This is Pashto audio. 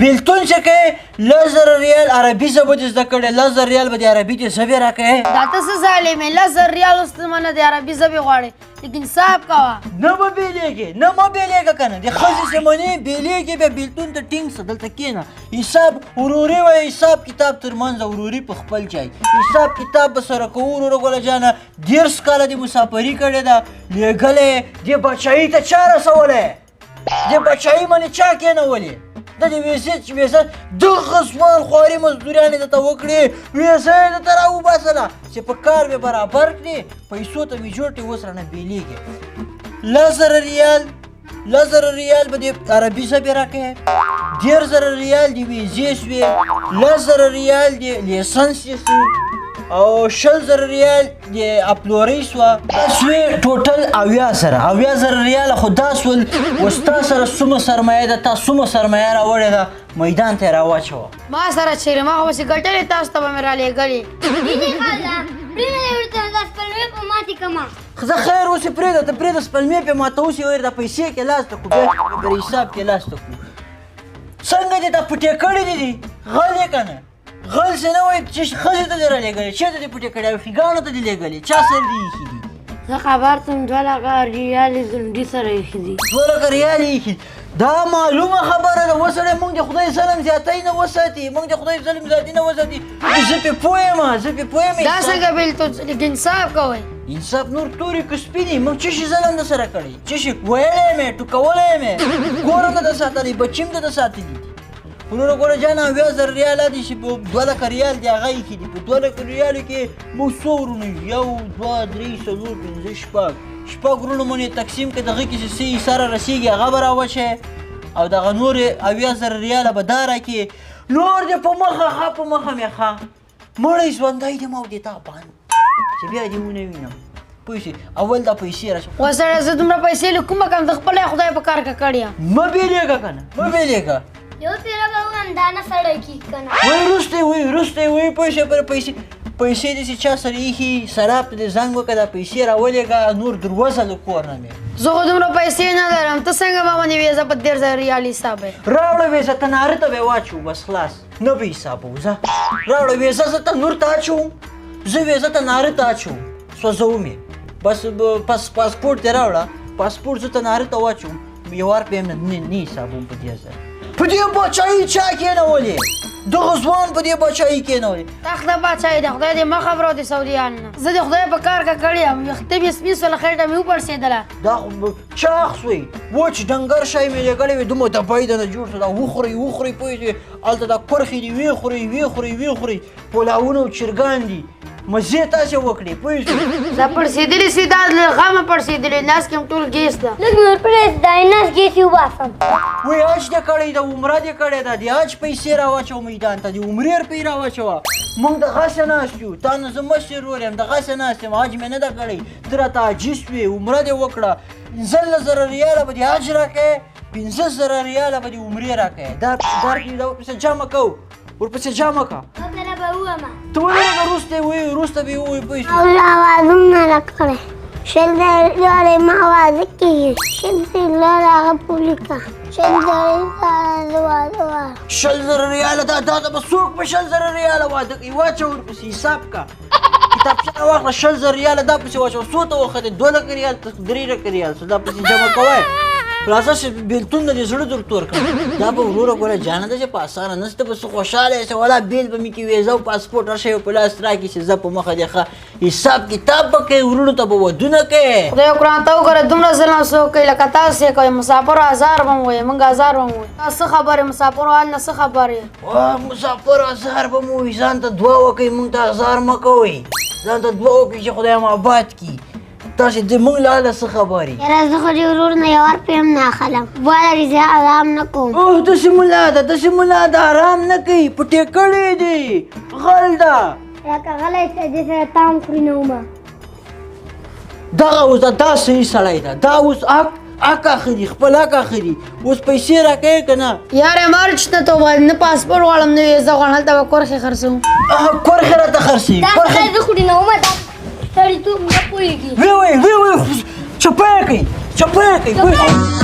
بیلتون چې کوې 10,000 ریال عربي ژبه دې زده کړې 10,000 ریال به د عربي د ژبې راکوې. دا ته څه ظالم یې 10,000 ریال اوس ته منه د عربي ژبې غواړې لیکن صاحب کوه نه به بیلېږې نه مه بیلېږه که نه د ښځې چې منې بیلېږې بیا بیلتون ته ټینګ شه دلته کښېنه حساب وروري وایي حساب کتاب تر منځه وروري په خپل ځای حساب کتاب به سره کوو وروره ګله جانه 10 کاله دې مسافري کړې ده لېږلی دې بچایي ته چا رسولی دې بچایي منې چا کېنولې د دې ویزه دغه سوال خواري مزدوریانې درته وکړې ویزه یې درته راوباسله چې په کار به برابر کړې پیسو ته مې جوړ کړې اوس رانه بیلېږې 10,000 ریال به د عربي ژبې راکوې 10,000 ریال د ویزې شوې 10,000 ریال د لیسنس یې شو او 10,000 ریال د اپلورۍ شوه دا شوې ټوټل 80,000 ریاله خو دا شول اوس تا سره څومره سرمایه ده تا څومره سرمایه راوړې ده میدان ته یې راواچوه ما سره چیرې ما خو بسې ګټلې تاسو ته به مې رالیږلې زه خیر اوس یې پرېږده ته پرېږده سپلمې پې ماته اوس یې ویل دا پیسې کې لاس ته کړو بیا پر حساب کې لاس ته کړو څنګه دې دا پټې کړي دي غل یې که نه غل څه نه وایي چې ښځې ته دې رالیږلې چېرته دې پټې کړي فیګانو ته دې لیږلې چا سره دې ایښي دي زه خبر ته 2 لکه ریالې ګنډي سره ایښي دي 2 لکه ریالې ایښي دا معلومه خبره ده وسړی موږ د خدای ظلم زیاتی نه وساتي موږ د خدای ظلم زیاتي نه وساتي زه پې پوه یم دا څنګه بیلتون لیکن انصاف کوئ انصاف نور تورې که سپینې موږ څه شي ظلم در سره کړی څه شي ویلی مې ټوکولی مې کور ته ده ساتلی بچي م ته ساتلي دي وروره ګوره جانه 80,000 ریاله دي چې په 2 لکه ریال دي هغه ایښي دي په 2 لکه ریالو کې موږ څو ورونه یو 2 3 4 5 شپږ ورونه مو تقسیم کړه دغه کې چې څه یې سره رسېږي هغه به راوچی او دغه نور 80,000 ریاله به دا راکړي نور دې په مخه ښه په مخه مې ښه مړی ژوندی دې ما او دې تا بند چې بیا دې ونه وینم پوه شې اول دا پیسې راشي وسړی زه دومره پیسې له کومه کړم د خپله خدای په کار کې کړې یم مه بیلېږه که نه مه بیلېږه یو پیره به ووایم دا نه سړی کېږي که نه وایي وروسته یې وایي پوه شې پر پیسې داسې چا سره ایښي سراب ته دې زنګ وکړه دا پیسې راولېږه نور دروازه له کور نه مې زه خو دومره پیسې نه لرم ته څنګه ما باندې ویزه په 10,000 ریال حساب یې راوړه ویزه ته ناره ته به یې واچوو بس خلاص نه به حسابوو ځه راوړه ویزه زه ته نور ته اچوم زه ویزه ته ناره ته اچوم سوځوم یې بس پاسپورټ دې راوړه پاسپورټ زه ته ناره ته واچوم یو وار به یې نه حسابوم په 10,000 په دې بچایي چا کېنولې دغه ځوان په دې بچایي کېنولې تخته بچایي د خدای دې مه خبرو د سعودیانو نه زه د خدای په کار کې کړې یم ویښته مې سپین سوله خېټه مې وپړسېدله دا خو چاغ سوی وچ ډنګر شی مې لېږلی وي دومره دبی دنه جوړ شو دا وخورئ پوه شوې هلته دا کرښې دي ویې خورئ پلاونه او چرګان دي مزې تاسې وکړې پوه شوې دا پړسېدلې سي دا له غمه پړسېدلې ناس کې هم ټول ګیس ده لږ نور پرېږده دا یې نس ګیس یې وباسم وایي حج دې کړی ده عمره دې کړې ده د حج پیسې راواچوه میدان ته د عمرې روپۍ راواچوه موږ دغسې ناست یو تا نه زه مشر ورور یم دغسې ناست یم حج مې نه ده کړی ته راته عاجز شوې عمره دې وکړه 15,000 ریاله به د حج راکړې 15,000 ریاله به د عمرې راکړې دا ورپسې جمع کوو ورپسې جمع که یو پیره به ووایم ته ولې وروسته به یې ووایي پوه شوې او اوازونه راکړی 10,000 ریالې ما واده کېږي 10,000 هغه پولي که 10,000 واده 10,000 ریاله دا به څوک په 10,000 ریاله واده کوي واچوه ورپسې حساب که کتابچه راواخله 10,000 ریاله دا پسې واچوه څو ته وختې 2 لکه ریال 3 لکه ریال دا پسې جمع کوی راځه چې بېلتون د دې زړه در تور کړم دا به وروره ګوره جانه ده چې په اسانه نه ته به څه خوشحاله یې چې والا بیل به مې کې ویزه او پاسپورټ هر شی په لاس راکړي چې زه په مخه دې ښه حساب کتاب به کوې وروڼو ته به ودونه کوې خدای قرآن ته وګوره دومره ظلم څوک کوي لکه تاسو یې کوئ مسافرو 1000 به م وایي موږ 1000 به م وایي تاسو څه خبر یې مسافرو حال نه څه خبر یې مسافرو 1000 به مو وایي ځان ته دعا وکړئ موږ ته 1000 مه کوئ ځان ته دعا وکړئ چې خدای م آباد کړي تاسې د موږ له حاله څه خبرې یاره زه خو دې ورور نه یو روپۍ هم نه اخلم ولري زه ارام نه کوم داسې ملا ده آرام نه کوي پټې کړې دي غل ده لکه غلی چې دې سره تام خوري نه ومه دغه اوس دا صحیح سړی ده دا اوس حق اخلي خپل حق اخلي اوس پیسې راکوې که نه یاره مارچ ته تو نه پاسپورټ غواړم نه ویزه غواړم هلته به کرښې خرڅوم کرښې راته خرڅوي دا خدای زه خوري نه ومه دا سړیتوب نه پوهېږي ویې چپه یې کوي